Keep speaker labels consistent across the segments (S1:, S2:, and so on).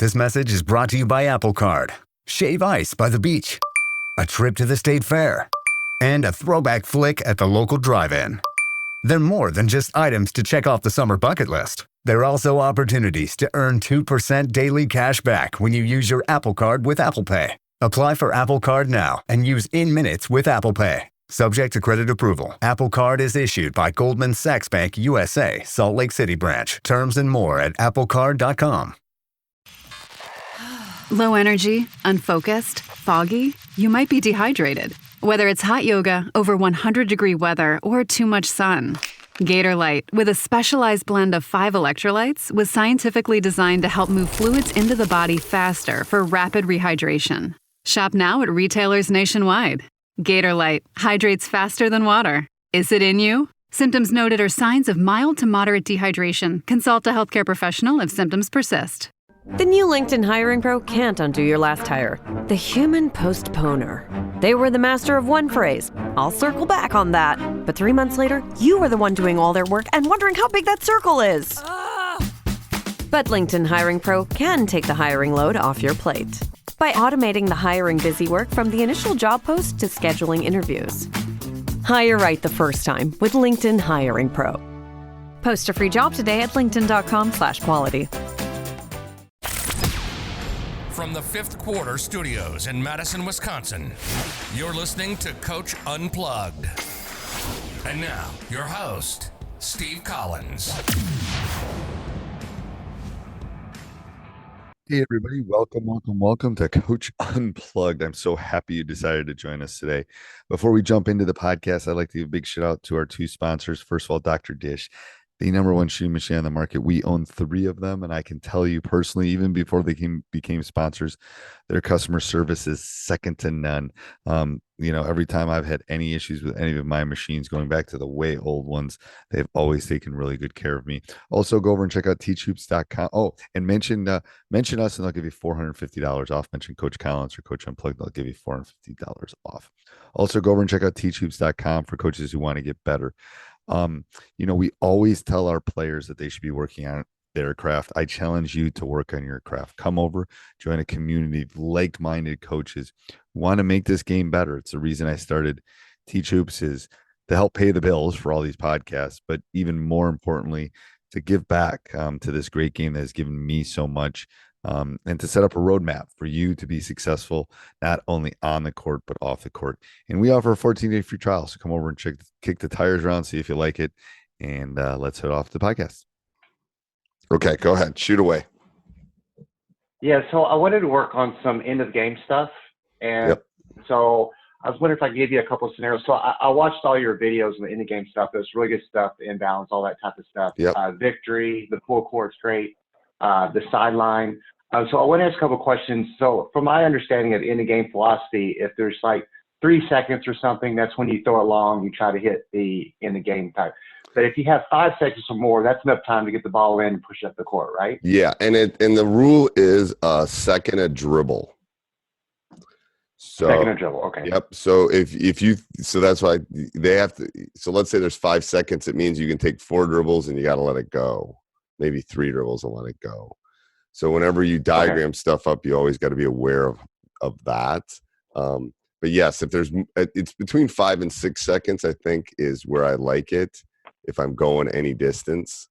S1: This message is brought to you by Apple Card. Shave ice by the beach. A trip to the state fair. And a throwback flick at the local drive-in. They're more than just items to check off the summer bucket list. They're also opportunities to earn 2% daily cash back when you use your Apple Card with Apple Pay. Apply for Apple Card now and use in minutes with Apple Pay. Subject to credit approval. Apple Card is issued by Goldman Sachs Bank USA, Salt Lake City branch. Terms and more at applecard.com.
S2: Low energy, unfocused, foggy? You might be dehydrated. Whether it's hot yoga, over 100-degree weather, or too much sun. Gator Light, with a specialized blend of 5 electrolytes, was scientifically designed to help move fluids into the body faster for rapid rehydration. Shop now at retailers nationwide. Gator Light hydrates faster than water. Is it in you? Symptoms noted are signs of mild to moderate dehydration. Consult a healthcare professional if symptoms persist.
S3: The new LinkedIn Hiring Pro can't undo your last hire. The human postponer. They were the master of one phrase. I'll circle back on that. But 3 months later, you are the one doing all their work and wondering how big that circle is. But LinkedIn Hiring Pro can take the hiring load off your plate by automating the hiring busy work from the initial job post to scheduling interviews. Hire right the first time with LinkedIn Hiring Pro. Post a free job today at linkedin.com/quality.
S4: From the Fifth Quarter Studios in Madison, Wisconsin, you're listening to Coach Unplugged. And now, your host, Steve Collins.
S5: Hey, everybody. Welcome to Coach Unplugged. I'm so happy you decided to join us today. Before we jump into the podcast, I'd like to give a big shout out to our 2 sponsors. First of all, Dr. Dish, the number 1 shooting machine on the market. We own 3 of them, and I can tell you personally, even before they became sponsors, their customer service is second to none. Every time I've had any issues with any of my machines, going back to the way old ones, they've always taken really good care of me. Also, go over and check out teachhoops.com. Oh, and mention us, and they'll give you $450 off. Mention Coach Collins or Coach Unplugged, they'll give you $450 off. Also, go over and check out teachhoops.com for coaches who want to get better. We always tell our players that they should be working on their craft. I challenge you to work on your craft. Come over, join a community of like-minded coaches who want to make this game better. It's the reason I started Teach Hoops, is to help pay the bills for all these podcasts, but even more importantly, to give back to this great game that has given me so much, and to set up a roadmap for you to be successful, not only on the court, but off the court. And we offer a 14-day free trial. So come over and kick the tires around, see if you like it. And let's head off the podcast.
S6: Okay, go ahead. Shoot away.
S7: Yeah, so I wanted to work on some end-of-game stuff. And So I was wondering if I could give you a couple of scenarios. So I watched all your videos on the end-of-game stuff. It was really good stuff, the inbounds, all that type of stuff. Victory, the full court's great, the sideline. So I want to ask a couple of questions. So from my understanding of end-of-game philosophy, if there's like 3 seconds or something, that's when you throw it long, you try to hit the end-of-game type. But if you have 5 seconds or more, that's enough time to get the ball in and push up the court, right?
S6: Yeah, and the rule is a second a dribble.
S7: Second a dribble, okay.
S6: Yep. So so that's why they have to. So let's say there's 5 seconds. It means you can take 4 dribbles and you got to let it go. Maybe 3 dribbles and let it go. So whenever you diagram stuff up, you always got to be aware of that. But yes, it's between 5 and 6 seconds, I think, is where I like it. If I'm going any distance.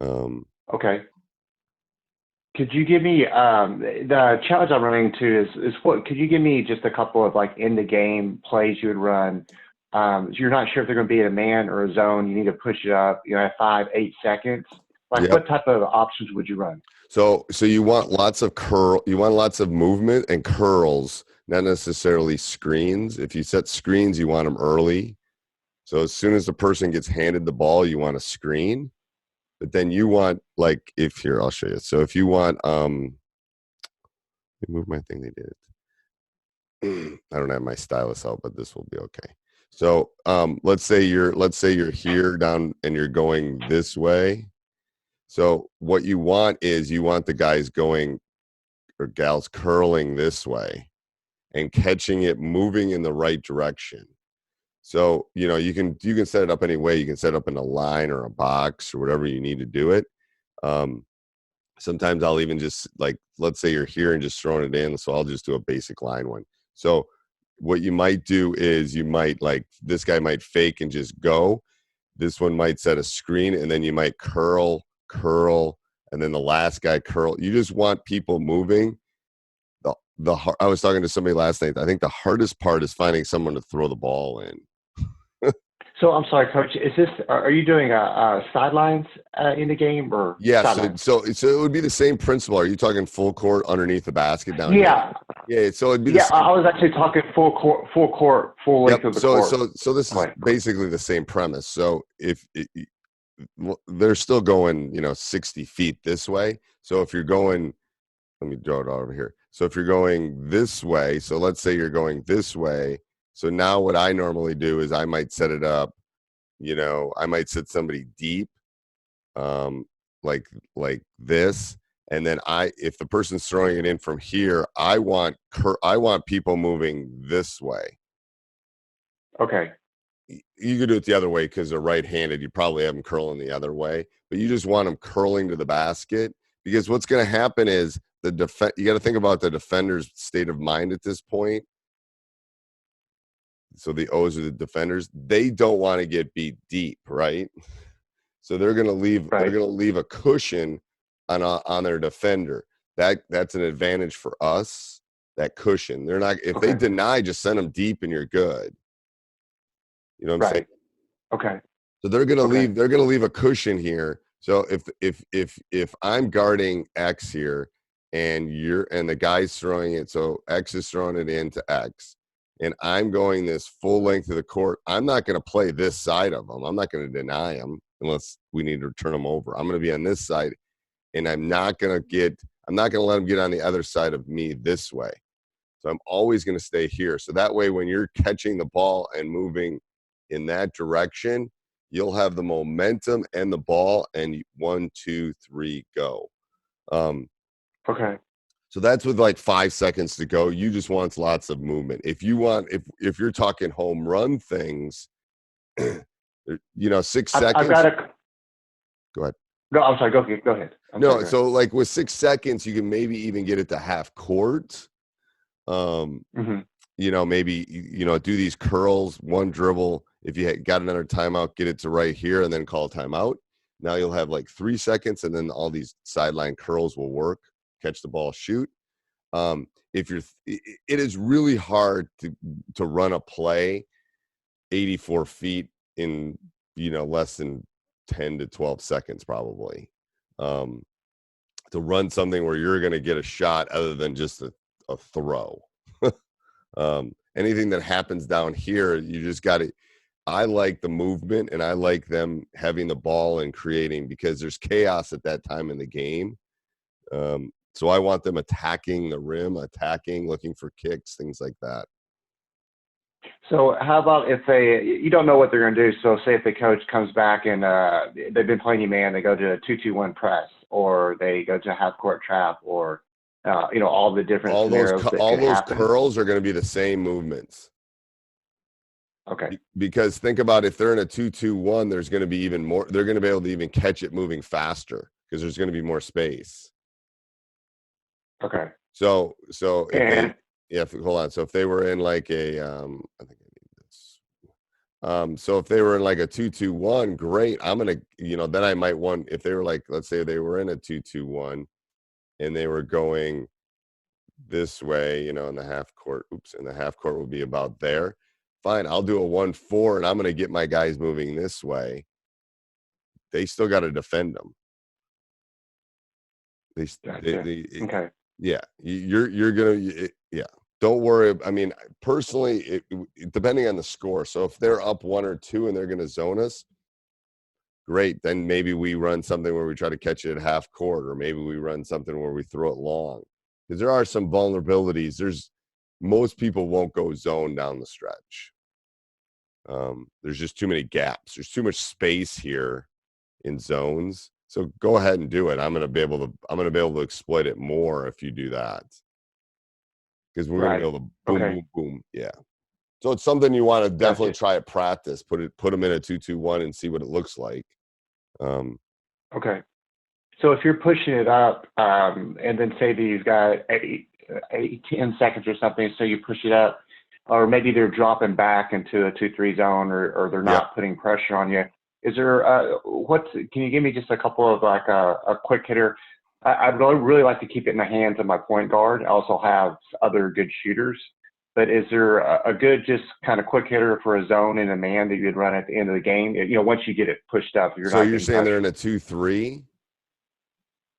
S7: Okay. Could you give me the challenge I'm running into is what? Could you give me just a couple of like in the game plays you would run? So you're not sure if they're going to be in a man or a zone. You need to push it up. At 5, 8 seconds. Like what type of options would you run?
S6: So you want lots of curl. You want lots of movement and curls, not necessarily screens. If you set screens, you want them early. So as soon as the person gets handed the ball, you want a screen, but then you want I'll show you. So if you want, let me move my thing. They did it. I don't have my stylus out, but this will be okay. So let's say you're here down and you're going this way. So what you want is the guys going or gals curling this way and catching it, moving in the right direction. So, you can set it up any way. You can set it up in a line or a box or whatever you need to do it. Sometimes I'll even just like, let's say you're here and just throwing it in. So I'll just do a basic line one. So what you might do is you might like, this guy might fake and just go. This one might set a screen, and then you might curl, and then the last guy curl. You just want people moving. I was talking to somebody last night. I think the hardest part is finding someone to throw the ball in.
S7: So I'm sorry, Coach. Are you doing sidelines in the game or?
S6: Yeah,
S7: sidelines?
S6: so it would be the same principle. Are you talking full court underneath the basket down
S7: Yeah.
S6: here? Yeah, so it'd be the same.
S7: I was actually talking full length of the court.
S6: So this is basically the same premise. So they're still going, 60 feet this way. So if you're going, let me draw it over here. So if you're going this way, so let's say you're going this way. So now what I normally do is I might set it up, I might set somebody deep, like this. And then if the person's throwing it in from here, I want people moving this way.
S7: Okay.
S6: You could do it the other way because they're right-handed. You probably have them curling the other way, but you just want them curling to the basket, because what's going to happen is you got to think about the defender's state of mind at this point. So the O's are the defenders. They don't want to get beat deep, right? So they're going to leave. Right. They're going to leave a cushion on their defender. That's an advantage for us. That cushion. They're not. If they deny, just send them deep, and you're good. You know what I'm saying?
S7: Okay.
S6: So they're going to leave. They're going to leave a cushion here. So if I'm guarding X here, and the guy's throwing it, so X is throwing it into X, and I'm going this full length of the court, I'm not going to play this side of them. I'm not going to deny them unless we need to turn them over. I'm going to be on this side, and I'm not going to let them get on the other side of me this way. So I'm always going to stay here. So that way, when you're catching the ball and moving in that direction, you'll have the momentum and the ball, and 1, 2, 3, go.
S7: Okay.
S6: So that's with like 5 seconds to go. You just want lots of movement. If you're talking home run things, 6 seconds.
S7: I've got
S6: Go ahead.
S7: No, I'm sorry. Go ahead.
S6: So like with 6 seconds, you can maybe even get it to half court. Maybe do these curls, one dribble. If you got another timeout, get it to right here, and then call timeout. Now you'll have like 3 seconds, and then all these sideline curls will work. Catch the ball, shoot. It is really hard to run a play 84 feet in less than 10 to 12 seconds probably. To run something where you're going to get a shot other than just a throw. Anything that happens down here, you just got to. I like the movement, and I like them having the ball and creating, because there's chaos at that time in the game. So I want them attacking the rim, looking for kicks, things like that.
S7: So how about if you don't know what they're going to do? So say if the coach comes back and they've been playing you man, they go to a 2-2-1 press, or they go to half court trap, or all the different scenarios. All those
S6: curls are going to be the same movements.
S7: Okay.
S6: Because think about, if they're in a 2-2-1, there's going to be even more. They're going to be able to even catch it moving faster because there's going to be more space.
S7: Okay.
S6: So hold on. So if they were in like a, I think I need this. So if they were in like a 2-2-1, great. I'm going to, then I might want, if they were like, let's say they were in a 2-2-1 and they were going this way, in the half court, and the half court will be about there. Fine. I'll do a 1-4, and I'm going to get my guys moving this way. They still got to defend them.
S7: Okay.
S6: Yeah, you're gonna. Yeah, don't worry. I mean, personally, depending on the score. So if they're up 1 or 2 and they're gonna zone us, great. Then maybe we run something where we try to catch it at half court, or maybe we run something where we throw it long. Because there are some vulnerabilities. Most people won't go zone down the stretch. There's just too many gaps. There's too much space here in zones. So go ahead and do it. I'm going to be able to exploit it more if you do that. Because we're going to be able to boom, boom, boom. Yeah. So it's something you want to definitely try at practice. Put them in a 2-2-1 and see what it looks like.
S7: Okay. So if you're pushing it up, and then say that you've got 10 seconds or something, so you push it up, or maybe they're dropping back into a 2-3 zone, or they're not putting pressure on you. Is there can you give me just a couple of like a quick hitter? I'd really like to keep it in the hands of my point guard. I also have other good shooters, but is there a good just kind of quick hitter for a zone and a man that you'd run at the end of the game? Once you get it pushed up,
S6: So you're saying they're in a 2-3?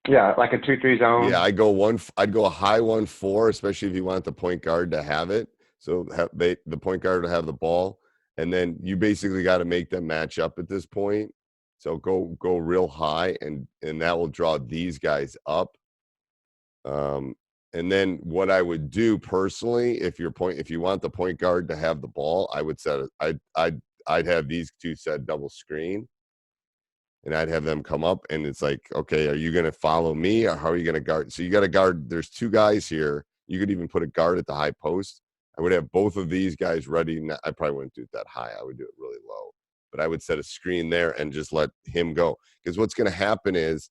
S7: Yeah, like a 2-3 zone.
S6: Yeah, I'd go a high 1-4, especially if you want the point guard to have it. So the point guard to have the ball, and then you basically got to make them match up at this point. So go real high, and that will draw these guys up. And then what I would do personally, if you want the point guard to have the ball, I would I'd have these two set double screen. And I'd have them come up, and it's like, okay, are you going to follow me, or how are you going to guard? So you got to guard. There's two guys here. You could even put a guard at the high post. I would have both of these guys ready. I probably wouldn't do it that high. I would do it really low. But I would set a screen there and just let him go. Because what's going to happen is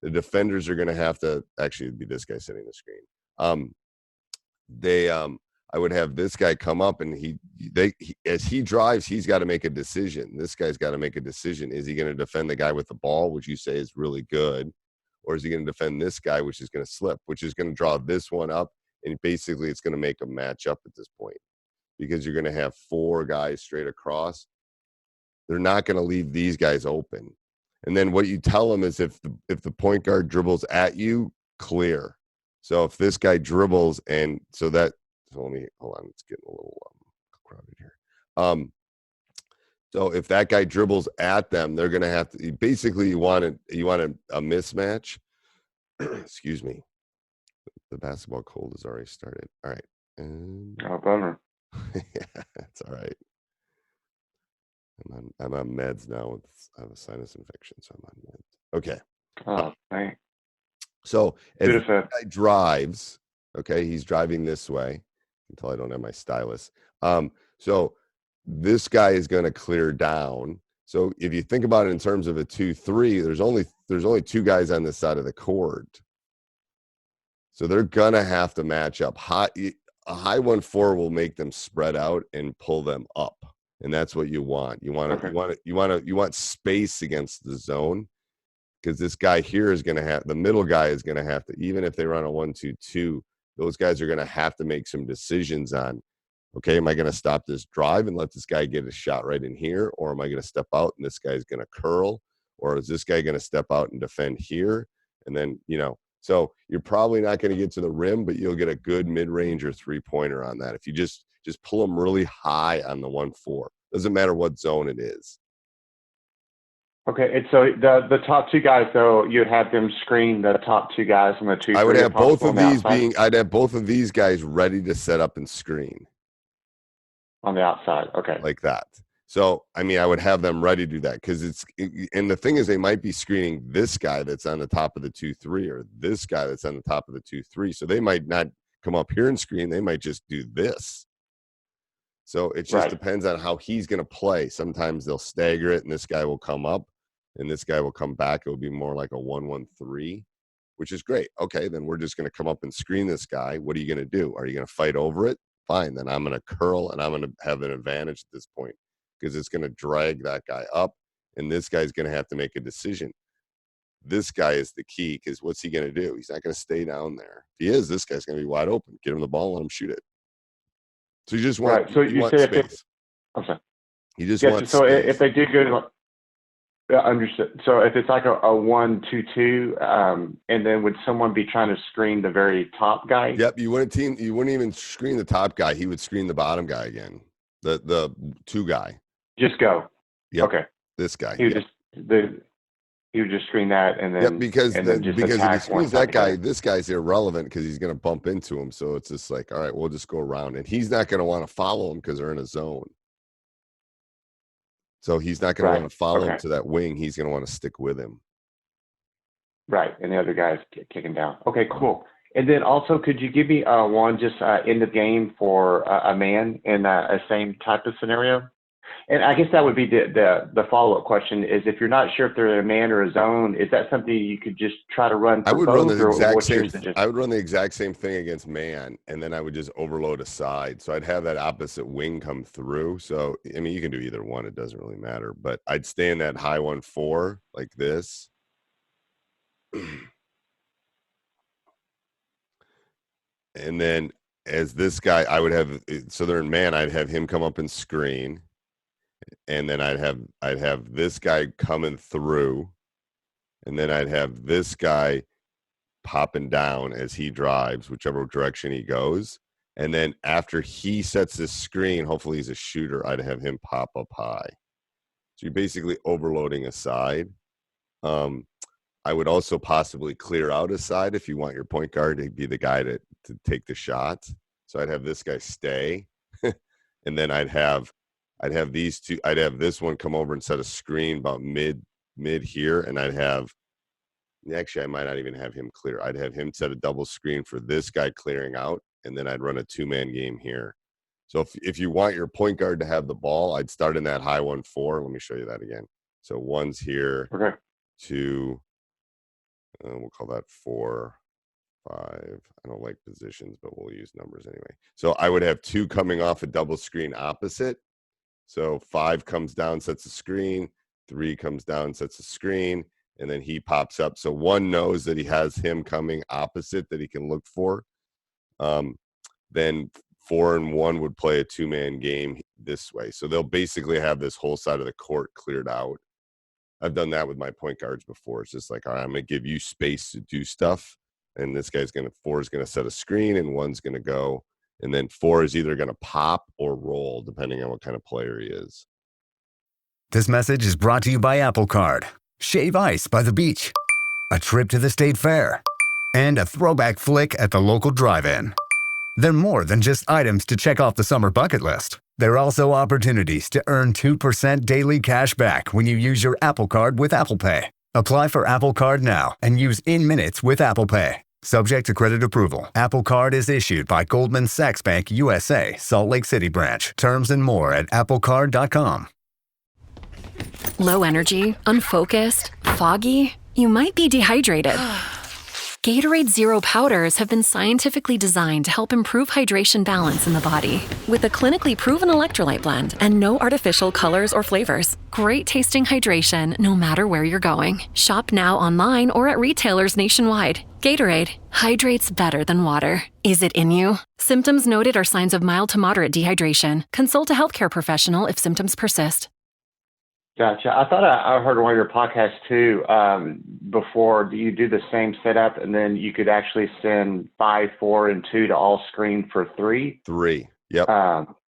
S6: the defenders are going to have to – actually, it'd be this guy setting the screen. I would have this guy come up, and as he drives, he's got to make a decision. This guy's got to make a decision. Is he going to defend the guy with the ball, which you say is really good, or is he going to defend this guy, which is going to slip, which is going to draw this one up, and basically it's going to make a match up at this point because you're going to have four guys straight across. They're not going to leave these guys open. And then what you tell them is if the point guard dribbles at you, clear. So if this guy dribbles, and so that – so let me hold on. It's getting a little crowded here. So if that guy dribbles at them, they're going to have to. Basically, you want a mismatch. Excuse me. The basketball cold has already started. All right.
S7: Oh, bummer.
S6: Yeah, it's all right. I'm on meds now. I have a sinus infection, so I'm on meds. Okay.
S7: Oh, thanks.
S6: So as the guy drives, okay, he's driving this way. Until I don't have my stylus. So this guy is going to clear down. So if you think about it in terms of a 2-3, there's only two guys on this side of the court. So they're going to have to match up. A high 1-4 will make them spread out and pull them up. And that's what you want. You want space against the zone, because this guy here is going to have, the middle guy is going to have to, even if they run a 1-2-2, those guys are going to have to make some decisions on, okay, am I going to stop this drive and let this guy get a shot right in here? Or am I going to step out and this guy's going to curl? Or is this guy going to step out and defend here? And then, so you're probably not going to get to the rim, but you'll get a good mid-range or three-pointer on that. If you just pull them really high on the 1-4, doesn't matter what zone it is.
S7: Okay, and so the top two guys, though, you'd have them screen the top two guys on the 2-3.
S6: I would have both of these I'd have both of these guys ready to set up and screen.
S7: On the outside, okay.
S6: Like that. So, I mean, I would have them ready to do that, because and the thing is, they might be screening this guy that's on the top of the 2-3 or this guy that's on the top of the 2-3. So they might not come up here and screen. They might just do this. So it just depends on how he's going to play. Sometimes they'll stagger it and this guy will come up and this guy will come back. It will be more like a 1-1-3, which is great. Okay, then we're just going to come up and screen this guy. What are you going to do? Are you going to fight over it? Fine, then I'm going to curl and I'm going to have an advantage at this point, because it's going to drag that guy up and this guy's going to have to make a decision. This guy is the key, because what's he going to do? He's not going to stay down there. If he is, this guy's going to be wide open. Get him the ball and let him shoot it. So you just want,
S7: so you
S6: want
S7: say
S6: space.
S7: I'm sorry.
S6: You just want
S7: so
S6: space.
S7: If they do go to, understood. So if it's like a 1-2-2, and then would someone be trying to screen the very top guy?
S6: Yep, you wouldn't even screen the top guy. He would screen the bottom guy again. The two guy.
S7: Just go.
S6: Yep.
S7: Okay.
S6: This guy.
S7: He would just screen that, and then
S6: because if he screens that guy, this guy's irrelevant because he's going to bump into him. So it's just like, all right, we'll just go around, and he's not going to want to follow him because they're in a zone. So he's not going to want to follow him to that wing. He's going to want to stick with him.
S7: Right, and the other guy's kicking down. Okay, cool. And then also, could you give me one just end of game for a man in a same type of scenario? And I guess that would be the follow-up question is if you're not sure if they're in a man or a zone, is that something you could just try to run for both, or what's your suggestion?
S6: I would run the exact same thing against man, and then I would just overload a side. So I'd have that opposite wing come through. So, I mean, you can do either one. It doesn't really matter. But I'd stay in that high 1-4 like this. And then as this guy, I would have, so they're in man, I'd have him come up and screen. And then I'd have this guy coming through. And then I'd have this guy popping down as he drives, whichever direction he goes. And then after he sets this screen, hopefully he's a shooter, I'd have him pop up high. So you're basically overloading a side. I would also possibly clear out a side if you want your point guard to be the guy to take the shot. So I'd have this guy stay. And then I'd have these two, I'd have this one come over and set a screen about mid here. And actually, I might not even have him clear. I'd have him set a double screen for this guy clearing out, and then I'd run a 2-man game here. So if you want your point guard to have the ball, I'd start in that high 1-4. Let me show you that again. So 1's here,
S7: Okay.
S6: 2, we'll call that 4, 5. I don't like positions, but we'll use numbers anyway. So I would have 2 coming off a double screen opposite. So 5 comes down, sets a screen. 3 comes down, sets a screen. And then he pops up. So 1 knows that he has him coming opposite that he can look for. Then 4 and 1 would play a 2-man game this way. So they'll basically have this whole side of the court cleared out. I've done that with my point guards before. It's just like, all right, I'm going to give you space to do stuff. And this guy's 4 is going to set a screen, and 1's going to go. And then 4 is either going to pop or roll, depending on what kind of player he is.
S1: This message is brought to you by Apple Card. Shave ice by the beach, a trip to the state fair, and a throwback flick at the local drive-in. They're more than just items to check off the summer bucket list. They're also opportunities to earn 2% daily cash back when you use your Apple Card with Apple Pay. Apply for Apple Card now and use in minutes with Apple Pay. Subject to credit approval. Apple Card is issued by Goldman Sachs Bank USA, Salt Lake City branch. Terms and more at applecard.com.
S8: Low energy, unfocused, foggy? You might be dehydrated. Gatorade Zero powders have been scientifically designed to help improve hydration balance in the body. With a clinically proven electrolyte blend and no artificial colors or flavors. Great tasting hydration no matter where you're going. Shop now online or at retailers nationwide. Gatorade hydrates better than water. Is it in you? Symptoms noted are signs of mild to moderate dehydration. Consult a healthcare professional if symptoms persist.
S7: Gotcha. I thought I heard one of your podcasts too before. Do you do the same setup and then you could actually send 5, 4, and 2 to all screen for 3?
S6: 3. Yep.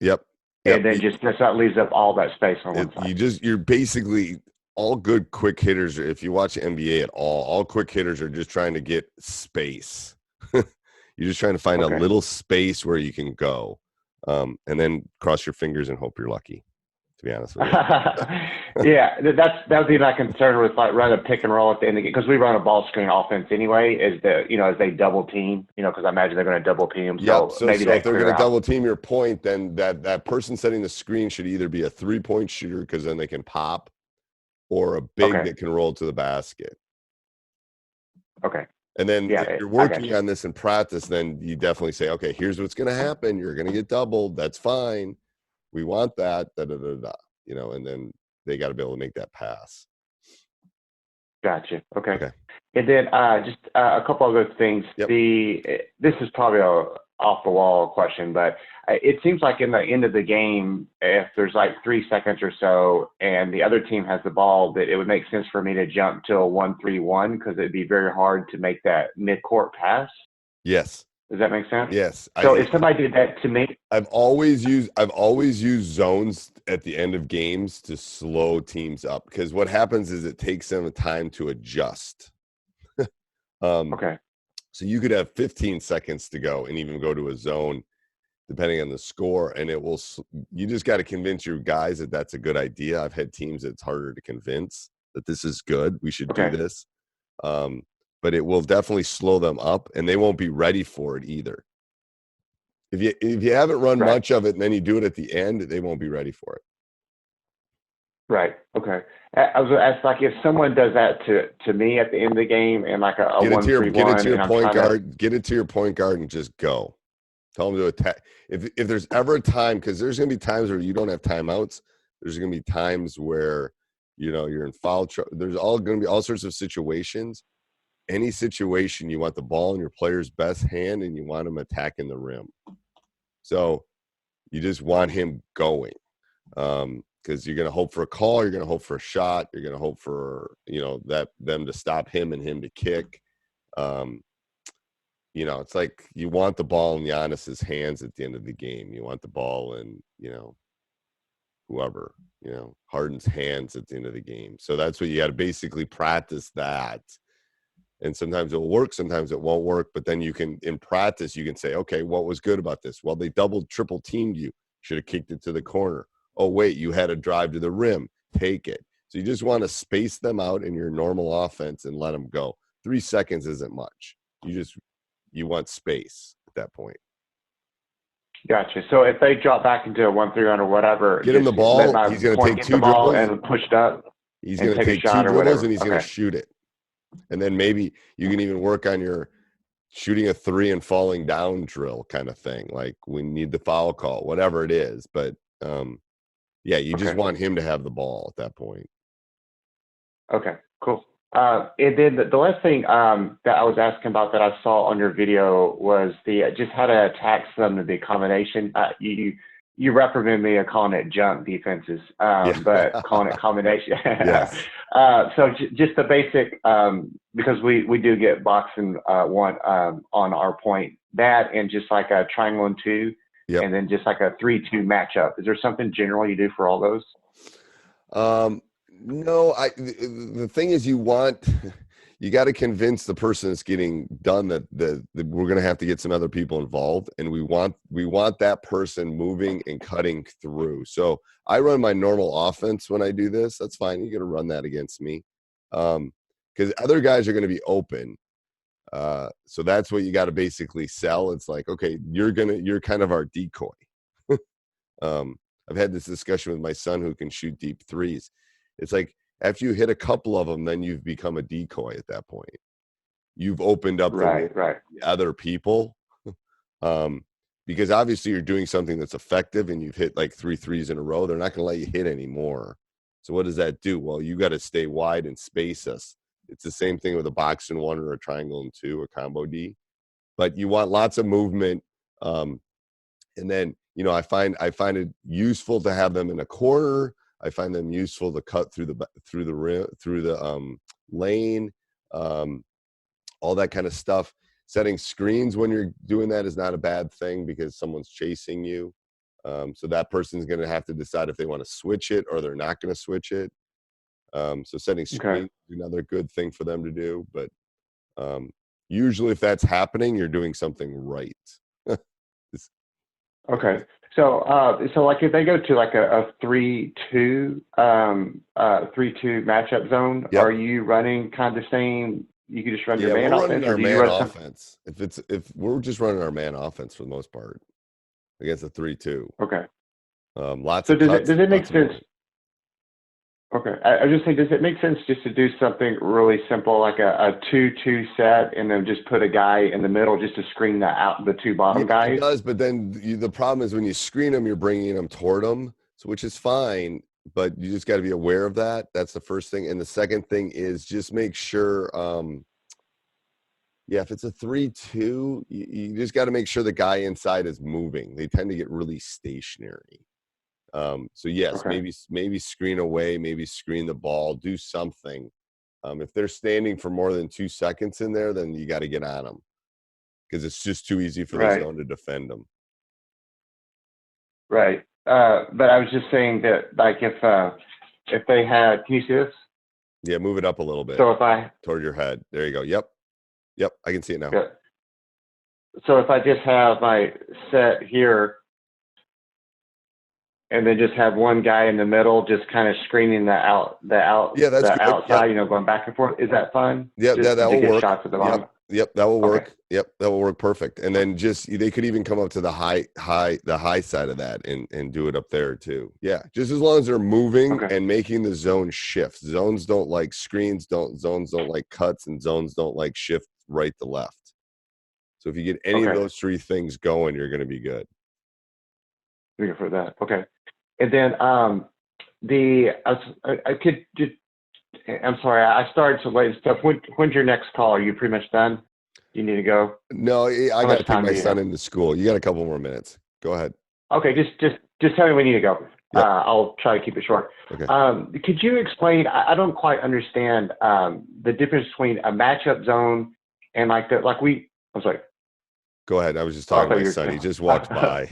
S6: Yep.
S7: And then just that leaves up all that space on one side.
S6: You're basically all good quick hitters. If you watch NBA at all quick hitters are just trying to get space. You're just trying to find a little space where you can go, and then cross your fingers and hope you're lucky. To be honest with you.
S7: Yeah, that would be my concern with like run a pick and roll at the end of the game, because we run a ball screen offense anyway. Is as they double team, because I imagine they're going to double team.
S6: So if they're going to double team your point, then that person setting the screen should either be a 3-point shooter, because then they can pop, or a big that can roll to the basket.
S7: Okay.
S6: And then if you're working on this in practice, then you definitely say, okay, here's what's going to happen. You're going to get doubled. That's fine. We want that, and then they got to be able to make that pass.
S7: Gotcha. Okay. And then just a couple other things.
S6: Yep.
S7: This is probably a off the wall question, but it seems like in the end of the game, if there's like 3 seconds or so and the other team has the ball, that it would make sense for me to jump to a 1-3-1, because it'd be very hard to make that mid-court pass.
S6: Yes.
S7: Does that make sense?
S6: Yes.
S7: So if somebody did that to me,
S6: I've always used zones at the end of games to slow teams up, because what happens is it takes them time to adjust.
S7: okay.
S6: So you could have 15 seconds to go and even go to a zone, depending on the score, and you just got to convince your guys that that's a good idea. I've had teams that it's harder to convince that this is good. We should do this. But it will definitely slow them up, and they won't be ready for it either. If you haven't run much of it and then you do it at the end, they won't be ready for it.
S7: Right. Okay. I was going to ask, like, if someone does that to me at the end of the game and like a 1-3-1,
S6: get it to your
S7: and I'm
S6: point
S7: trying
S6: guard, get it to your point guard and just go. Tell them to attack. If there's ever a time, because there's going to be times where you don't have timeouts. There's going to be times where, you're in foul trouble. There's going to be all sorts of situations. Any situation, you want the ball in your player's best hand and you want him attacking the rim. So you just want him going. Because you're going to hope for a call, you're going to hope for a shot, you're going to hope for, them to stop him and him to kick. It's like you want the ball in Giannis's hands at the end of the game. You want the ball in, whoever, Harden's hands at the end of the game. So that's what you got to basically practice that. And sometimes it will work, sometimes it won't work. But then in practice, you can say, okay, what was good about this? Well, they triple teamed you. Should have kicked it to the corner. Oh, wait, you had a drive to the rim. Take it. So you just want to space them out in your normal offense and let them go. 3 seconds isn't much. You want space at that point.
S7: Gotcha. So if they drop back into a 1-3-1 or whatever,
S6: get him the ball. He's going to take 2 dribbles
S7: and push it up.
S6: He's going to take 2 dribbles and he's going to shoot it. And then maybe you can even work on your shooting a 3 and falling down drill kind of thing. Like we need the foul call, whatever it is. But you just want him to have the ball at that point.
S7: Okay, cool. And then the last thing that I was asking about that I saw on your video was just how to attack some of the combination. You reprimand me on calling it junk defenses, but calling it combination.
S6: Yes.
S7: So just the basic, because we do get boxing one on our point, that and just like a triangle and 2, and then just like a 3-2 matchup. Is there something general you do for all those?
S6: No, the thing is you got to convince the person that's getting done that we're going to have to get some other people involved, and we want that person moving and cutting through. So I run my normal offense when I do this. That's fine. You're going to run that against me. Because other guys are going to be open. So that's what you got to basically sell. It's like, okay, you're kind of our decoy. I've had this discussion with my son who can shoot deep threes. It's like after you hit a couple of them, then you've become a decoy at that point. You've opened up the other people. Because obviously you're doing something that's effective and you've hit like 3 threes in a row. They're not going to let you hit anymore. So what does that do? Well, you got to stay wide and space us. It's the same thing with a box and 1 or a triangle and 2 or combo D. But you want lots of movement. And then, I find it useful to have them in a corner. I find them useful to cut through the lane, all that kind of stuff. Setting screens when you're doing that is not a bad thing because someone's chasing you. So that person's going to have to decide if they want to switch it or they're not going to switch it. So setting screens is another good thing for them to do. But usually if that's happening, you're doing something right.
S7: Okay. So like if they go to like a 3-2 matchup zone, are you running kind of the same? You could just run your man offense.
S6: Our man offense. If we're just running our man offense for the most part against a 3-2.
S7: Okay.
S6: Lots.
S7: So
S6: of
S7: does it make sense? Okay. I was just saying, does it make sense just to do something really simple like a 2-2 set and then just put a guy in the middle just to screen the 2 bottom guys?
S6: It does, but then the problem is when you screen them, you're bringing them toward them, so which is fine, but you just got to be aware of that. That's the first thing. And the second thing is just make sure, if it's a 3-2, you just got to make sure the guy inside is moving. They tend to get really stationary. So yes, maybe screen away, maybe screen the ball, do something. If they're standing for more than 2 seconds in there, then you got to get on them because it's just too easy for the zone to defend them.
S7: Right. But I was just saying that, like, if they had, can you see this?
S6: Yeah, move it up a little bit.
S7: So if
S6: toward your head, there you go. Yep, I can see it now.
S7: Good. So if I just have my set here, and then just have one guy in the middle, just kind of screening the
S6: that's good.
S7: outside, going back and forth. Is that fun?
S6: Yeah, that will work.
S7: Shots at the bottom.
S6: Yep, that will work.
S7: Okay.
S6: Yep, that will work perfect. And then they could even come up to the high side of that and do it up there too. Yeah, just as long as they're moving and making the zone shift. Zones don't like screens, zones don't like cuts, and zones don't like shift right to left. So if you get any of those three things going, you're going to be good.
S7: Good for that. Okay. And then I'm sorry, I started some late stuff. When's your next call? Are you pretty much done? You need to go?
S6: No, I got to take my son into school. You got a couple more minutes. Go ahead.
S7: Okay, just tell me when you need to go.
S6: Yep.
S7: I'll try to keep it short.
S6: Okay.
S7: Could you explain? I don't quite understand the difference between a matchup zone and I'm sorry.
S6: Go ahead. I was just talking to my son. He just walked by.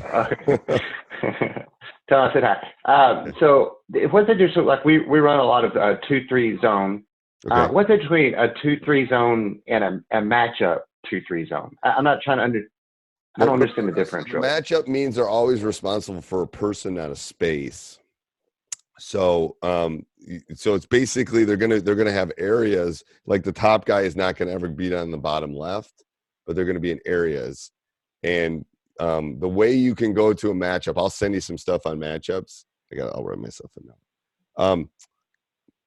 S7: Tell us it happened. So what's the difference? Like we run a lot of 2-3 zone.
S6: Okay.
S7: What's the difference between a 2-3 zone and a matchup 2-3 zone? I'm not trying to I don't understand the difference.
S6: The matchup means they're always responsible for a person, not a space. So it's basically they're gonna have areas like the top guy is not gonna ever be on the bottom left, but they're gonna be in areas. And the way you can go to a matchup, I'll send you some stuff on matchups. I'll write myself a note.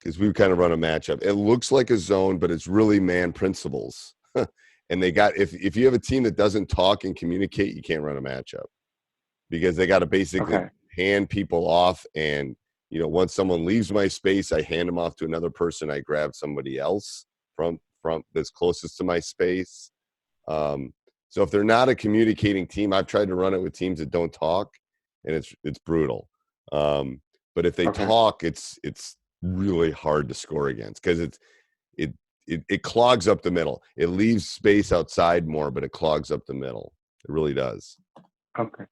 S6: Because we kind of run a matchup. It looks like a zone, but it's really man principles. And they got if you have a team that doesn't talk and communicate, you can't run a matchup because they got to basically hand people off. And once someone leaves my space, I hand them off to another person. I grab somebody else from that's closest to my space. So if they're not a communicating team, I've tried to run it with teams that don't talk, and it's brutal. But if they talk, it's really hard to score against because it clogs up the middle. It leaves space outside more, but it clogs up the middle. It really does.
S7: Okay.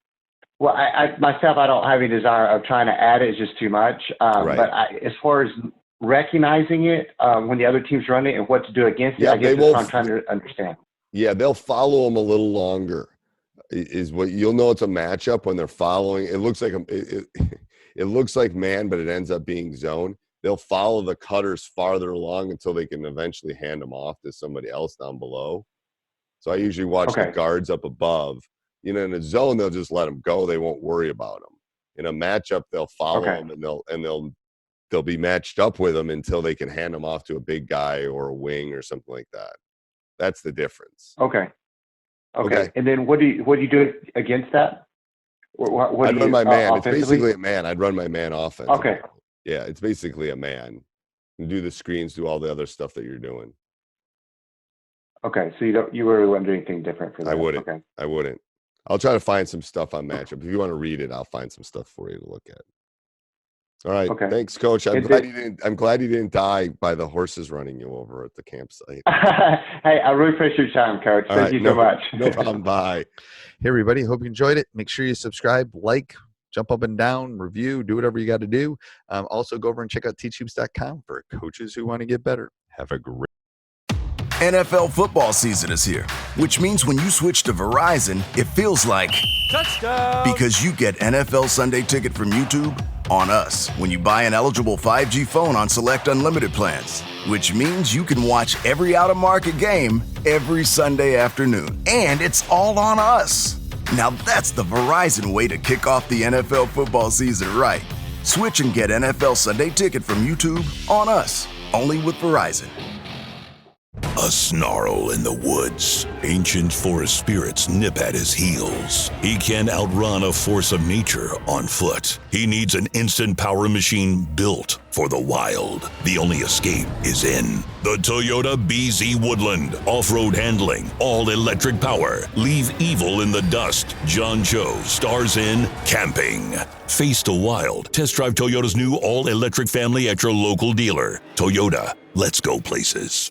S7: Well, I myself, I don't have any desire of trying to add it. It's just too much. But as far as recognizing it when the other team's running and what to do against it, I guess that's what I'm trying to understand.
S6: Yeah, they'll follow them a little longer. Is what you'll know it's a matchup when they're following. It looks like it looks like man, but it ends up being zone. They'll follow the cutters farther along until they can eventually hand them off to somebody else down below. So I usually watch the guards up above. In a zone, they'll just let them go. They won't worry about them. In a matchup, they'll follow them and they'll be matched up with them until they can hand them off to a big guy or a wing or something like that. That's the difference.
S7: Okay. And then what do you do against that?
S6: I'd run my man. It's basically a man. I'd run my man offense.
S7: Okay.
S6: Yeah, it's basically a man. You do the screens, do all the other stuff that you're doing.
S7: Okay, so you really wouldn't do anything different for that?
S6: I wouldn't.
S7: Okay.
S6: I wouldn't. I'll try to find some stuff on matchup. If you want to read it, I'll find some stuff for you to look at. All right. Okay. Thanks, Coach. I'm glad you didn't die by the horses running you over at the campsite.
S7: Hey, I really appreciate your time, Coach. Thank you so much.
S6: No problem. Bye.
S5: Hey, everybody. Hope you enjoyed it. Make sure you subscribe, like, jump up and down, review, do whatever you got to do. Also, go over and check out teachhoops.com for coaches who want to get better. Have a great
S9: NFL football season is here, which means when you switch to Verizon, it feels like touchdown because you get NFL Sunday Ticket from YouTube on us when you buy an eligible 5G phone on select unlimited plans, which means you can watch every out-of-market game every Sunday afternoon, and it's all on us. Now that's the Verizon way to kick off the NFL football season right. Switch and get NFL Sunday Ticket from YouTube on us, only with Verizon.
S10: A snarl in the woods. Ancient forest spirits nip at his heels. He can outrun a force of nature on foot. He needs an instant power machine built for the wild. The only escape is in the Toyota BZ Woodland. Off-road handling, all-electric power. Leave evil in the dust. John Cho stars in Camping. Face the wild. Test drive Toyota's new all-electric family at your local dealer. Toyota, let's go places.